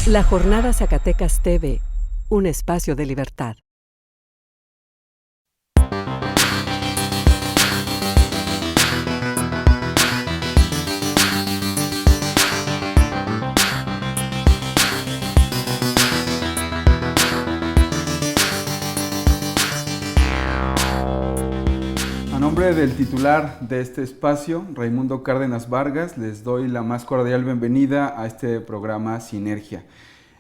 La Jornada Zacatecas TV, un espacio de libertad. A nombre del titular de este espacio, Raimundo Cárdenas Vargas, les doy la más cordial bienvenida a este programa Sinergia,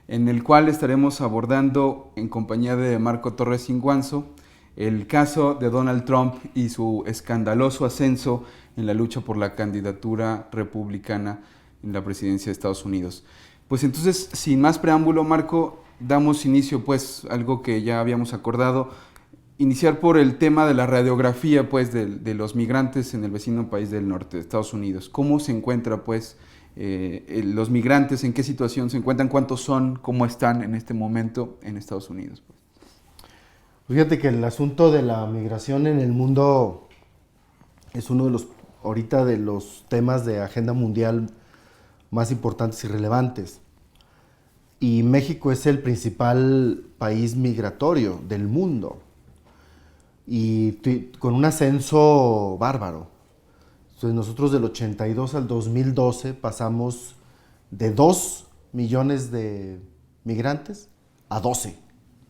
en el cual estaremos abordando, en compañía de Marco Torres Inguanzo, el caso de Donald Trump y su escandaloso ascenso en la lucha por la candidatura republicana en la presidencia de Estados Unidos. Pues entonces, sin más preámbulo, Marco, damos inicio pues a algo que ya habíamos acordado, iniciar por el tema de la radiografía pues de los migrantes en el vecino país del norte de Estados Unidos. ¿Cómo se encuentra pues los migrantes? ¿En qué situación se encuentran? ¿Cuántos son? ¿Cómo están en este momento en Estados Unidos? Pues? Fíjate que el asunto de la migración en el mundo es uno de los, ahorita, de los temas de agenda mundial más importantes y relevantes. Y México es el principal país migratorio del mundo. Y con un ascenso bárbaro. Entonces nosotros del 82 al 2012 pasamos de 2 millones de migrantes a 12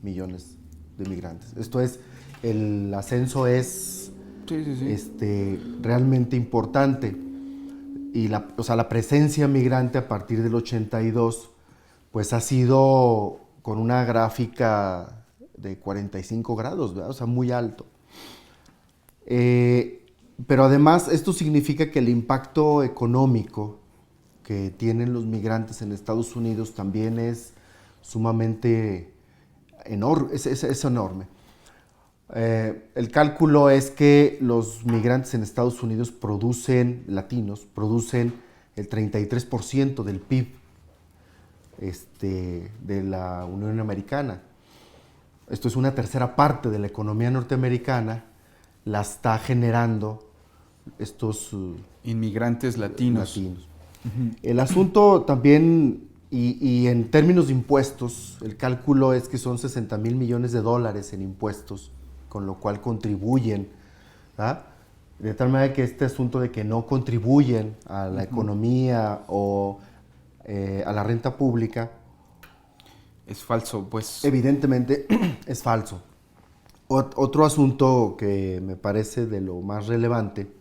millones de migrantes. Esto es, el ascenso es realmente importante. Y la presencia migrante a partir del 82 pues ha sido con una gráfica de 45 grados, ¿verdad? O sea, muy alto. Pero además esto significa que el impacto económico que tienen los migrantes en Estados Unidos también es sumamente enorme, es enorme. El cálculo es que los migrantes en Estados Unidos latinos, producen el 33% del PIB de la Unión Americana. Esto es una tercera parte de la economía norteamericana, la está generando estos inmigrantes latinos. Uh-huh. El asunto también, y en términos de impuestos, el cálculo es que son 60 mil millones de dólares en impuestos, con lo cual contribuyen, ¿verdad? De tal manera que este asunto de que no contribuyen a la economía o a la renta pública, es falso, pues. Evidentemente es falso. Otro asunto que me parece de lo más relevante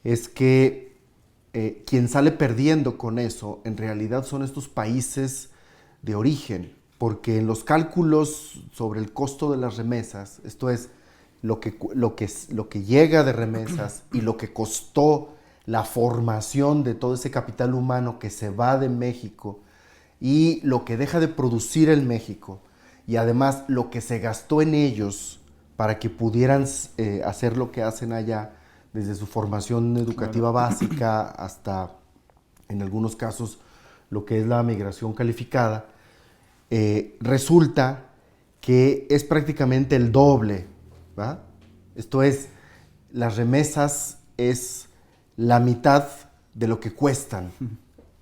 es que quien sale perdiendo con eso en realidad son estos países de origen, porque en los cálculos sobre el costo de las remesas, esto es lo que llega de remesas y lo que costó la formación de todo ese capital humano que se va de México, y lo que deja de producir en México, y además lo que se gastó en ellos para que pudieran hacer lo que hacen allá, desde su formación educativa básica hasta, en algunos casos, lo que es la migración calificada, resulta que es prácticamente el doble, ¿verdad? Esto es, las remesas es la mitad de lo que cuestan,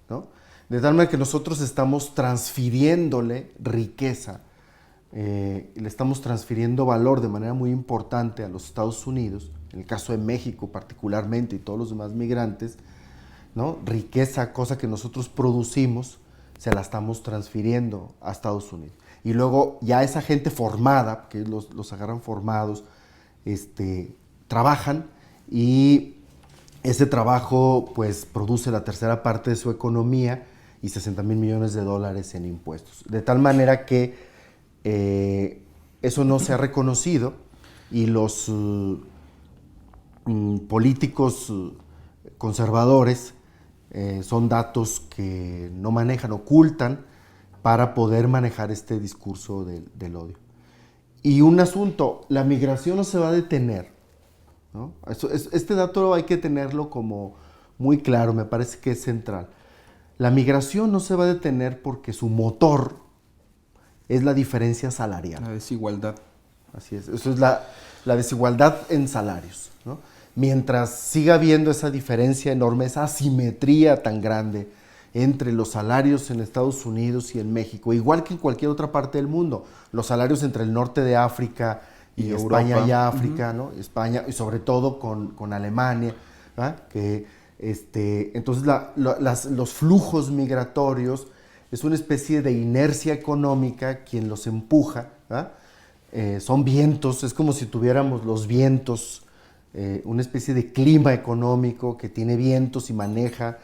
¿no? De tal manera que nosotros estamos transfiriéndole riqueza, le estamos transfiriendo valor de manera muy importante a los Estados Unidos, en el caso de México particularmente y todos los demás migrantes, ¿no? Riqueza, cosa que nosotros producimos, se la estamos transfiriendo a Estados Unidos. Y luego ya esa gente formada, que los agarran formados, trabajan, y ese trabajo pues produce la tercera parte de su economía y 60 mil millones de dólares en impuestos. De tal manera que eso no se ha reconocido, y los políticos conservadores son datos que no manejan, ocultan, para poder manejar este discurso del odio. Y un asunto, la migración no se va a detener, ¿no? Este dato hay que tenerlo como muy claro, me parece que es central. La migración no se va a detener porque su motor es la diferencia salarial. La desigualdad. Así es, eso es la desigualdad en salarios, ¿no? Mientras siga habiendo esa diferencia enorme, esa asimetría tan grande entre los salarios en Estados Unidos y en México, igual que en cualquier otra parte del mundo. Los salarios entre el norte de África y España Europa. y África, ¿no? España, y sobre todo con Alemania, ¿verdad? Entonces los flujos migratorios es una especie de inercia económica quien los empuja, ¿verdad? Son vientos, es como si tuviéramos los vientos, una especie de clima económico que tiene vientos y maneja,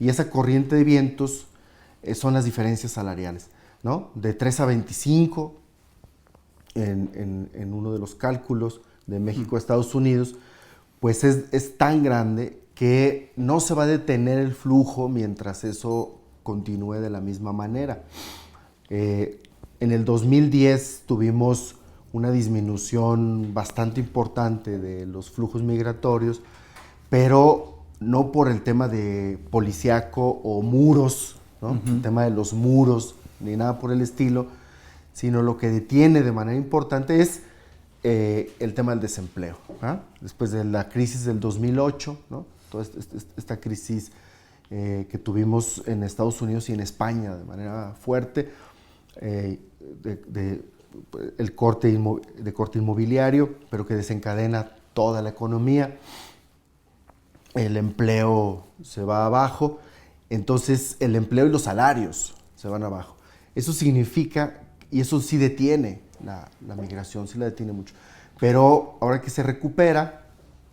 y esa corriente de vientos son las diferencias salariales, ¿no? De 3 a 25 en uno de los cálculos de México a Estados Unidos, pues es tan grande que no se va a detener el flujo mientras eso continúe de la misma manera. En el 2010 tuvimos una disminución bastante importante de los flujos migratorios, pero no por el tema de policíaco o muros, ¿no? El tema de los muros, ni nada por el estilo, sino lo que detiene de manera importante es el tema del desempleo, ¿ah? Después de la crisis del 2008, ¿no? Toda esta crisis que tuvimos en Estados Unidos y en España de manera fuerte, el corte inmobiliario, pero que desencadena toda la economía. El empleo se va abajo, entonces el empleo y los salarios se van abajo. Eso significa, y eso sí detiene la migración, sí la detiene mucho. Pero ahora que se recupera,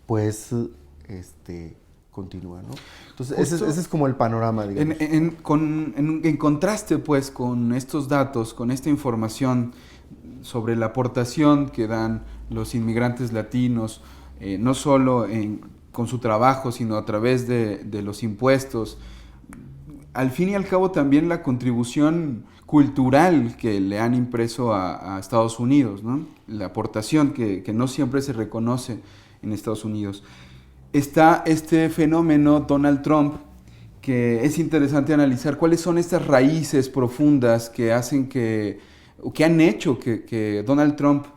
pues continúa, ¿no? Entonces ese es como el panorama, digamos. En contraste, pues, con estos datos, con esta información sobre la aportación que dan los inmigrantes latinos, no solo con su trabajo, sino a través de los impuestos, al fin y al cabo también la contribución cultural que le han impreso a Estados Unidos, ¿no? La aportación que no siempre se reconoce en Estados Unidos. Está este fenómeno Donald Trump, que es interesante analizar cuáles son estas raíces profundas que hacen que han hecho que Donald Trump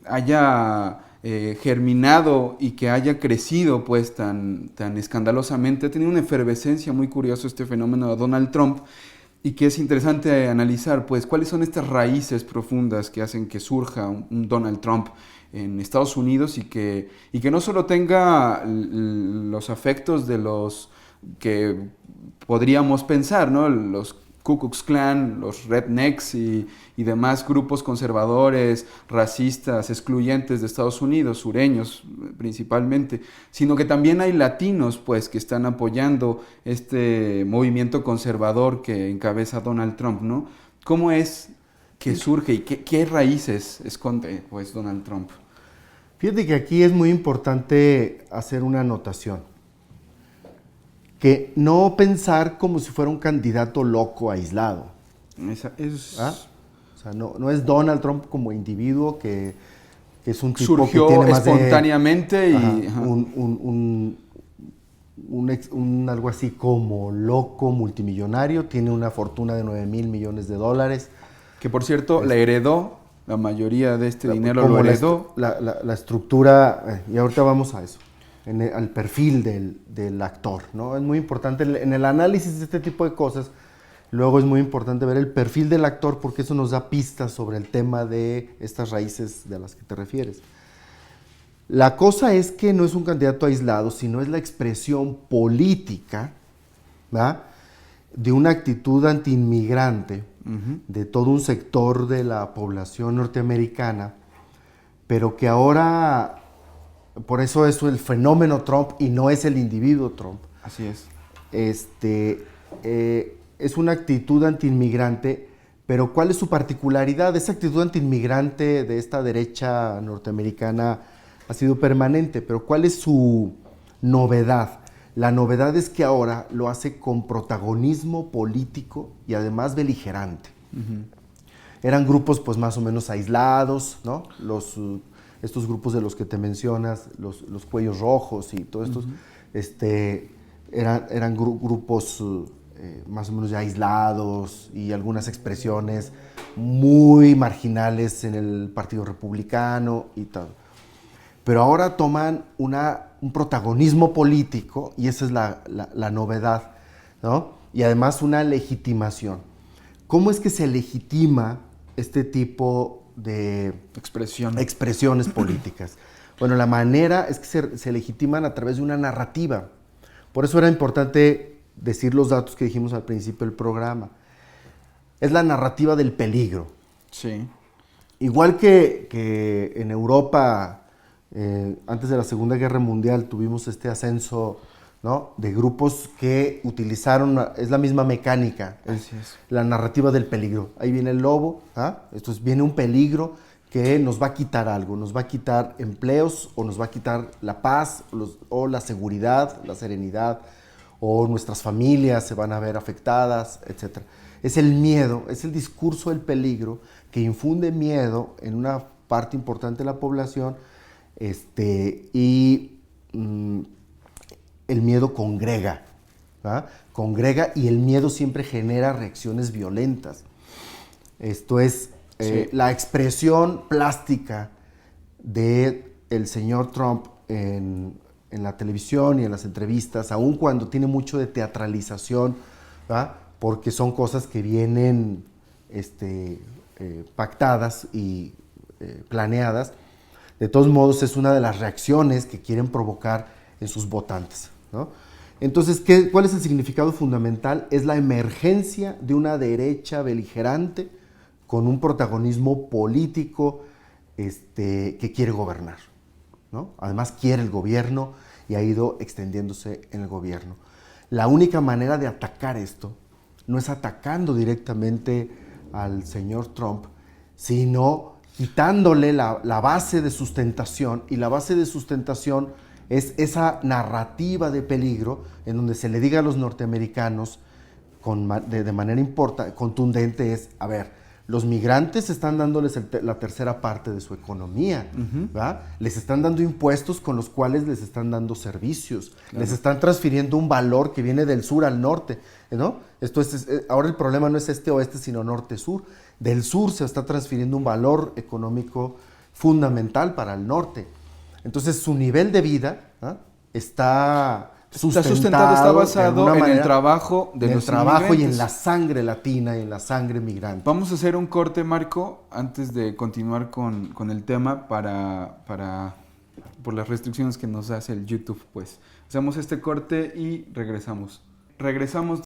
haya germinado y que haya crecido pues tan escandalosamente. Ha tenido una efervescencia muy curiosa este fenómeno de Donald Trump, y que es interesante analizar pues cuáles son estas raíces profundas que hacen que surja un Donald Trump en Estados Unidos, y que no solo tenga los afectos de los que podríamos pensar, ¿no? Los Ku Klux Klan, los rednecks y demás grupos conservadores, racistas, excluyentes de Estados Unidos, sureños principalmente, sino que también hay latinos pues que están apoyando este movimiento conservador que encabeza Donald Trump, ¿no? ¿Cómo es que surge y qué raíces esconde pues Donald Trump? Fíjate que aquí es muy importante hacer una anotación, que no pensar como si fuera un candidato loco aislado. ¿Ah? O sea, no es Donald Trump como individuo, que es un tipo surgió que tiene más espontáneamente algo así como loco multimillonario, tiene una fortuna de $9,000 millones. Que por cierto, la heredó, la mayoría de este dinero lo heredó. La estructura, y ahorita vamos a eso, al perfil del actor, ¿no? Es muy importante en el análisis de este tipo de cosas. Luego es muy importante ver el perfil del actor, porque eso nos da pistas sobre el tema de estas raíces de las que te refieres. La cosa es que no es un candidato aislado, sino es la expresión política, ¿verdad?, de una actitud antiinmigrante de todo un sector de la población norteamericana, pero que ahora, por eso es el fenómeno Trump y no es el individuo Trump. Así es. Es una actitud antiinmigrante, pero ¿cuál es su particularidad? Esa actitud antiinmigrante de esta derecha norteamericana ha sido permanente, pero ¿cuál es su novedad? La novedad es que ahora lo hace con protagonismo político y además beligerante. Eran grupos pues más o menos aislados, ¿no? Estos grupos de los que te mencionas, los cuellos rojos y todos estos, eran grupos más o menos ya aislados, y algunas expresiones muy marginales en el Partido Republicano y tal. Pero ahora toman un protagonismo político, y esa es la novedad ¿no? Y además una legitimación. ¿Cómo es que se legitima este tipo de expresiones políticas? Bueno, la manera es que se legitiman a través de una narrativa. Por eso era importante decir los datos que dijimos al principio del programa. Es la narrativa del peligro. Sí. Igual que en Europa, antes de la Segunda Guerra Mundial, tuvimos este ascenso, ¿no?, de grupos que utilizaron, es la misma mecánica, es la narrativa del peligro. Ahí viene el lobo, entonces viene un peligro que nos va a quitar algo, nos va a quitar empleos, o nos va a quitar la paz, o la seguridad, la serenidad, o nuestras familias se van a ver afectadas, etc. Es el miedo, es el discurso del peligro que infunde miedo en una parte importante de la población, y el miedo congrega, congrega, y el miedo siempre genera reacciones violentas. Esto es la expresión plástica del señor Trump en la televisión y en las entrevistas, aun cuando tiene mucho de teatralización, porque son cosas que vienen pactadas y planeadas. De todos modos, es una de las reacciones que quieren provocar en sus votantes, ¿no? Entonces, ¿cuál es el significado fundamental? Es la emergencia de una derecha beligerante con un protagonismo político que quiere gobernar, ¿no? Además, quiere el gobierno y ha ido extendiéndose en el gobierno. La única manera de atacar esto no es atacando directamente al señor Trump, sino quitándole la base de sustentación, y la base de sustentación es esa narrativa de peligro en donde se le diga a los norteamericanos de manera contundente es, a ver, los migrantes están dándoles la tercera parte de su economía, les están dando impuestos con los cuales les están dando servicios, les están transfiriendo un valor que viene del sur al norte, ¿no? Ahora el problema no es este-oeste, sino norte-sur. Del sur se está transfiriendo un valor económico fundamental para el norte. Entonces su nivel de vida está sustentado, está basado en el trabajo de los trabajo y en la sangre latina y en la sangre migrante. Vamos a hacer un corte, Marco, antes de continuar con el tema por las restricciones que nos hace el YouTube, pues. Hacemos este corte y regresamos. Regresamos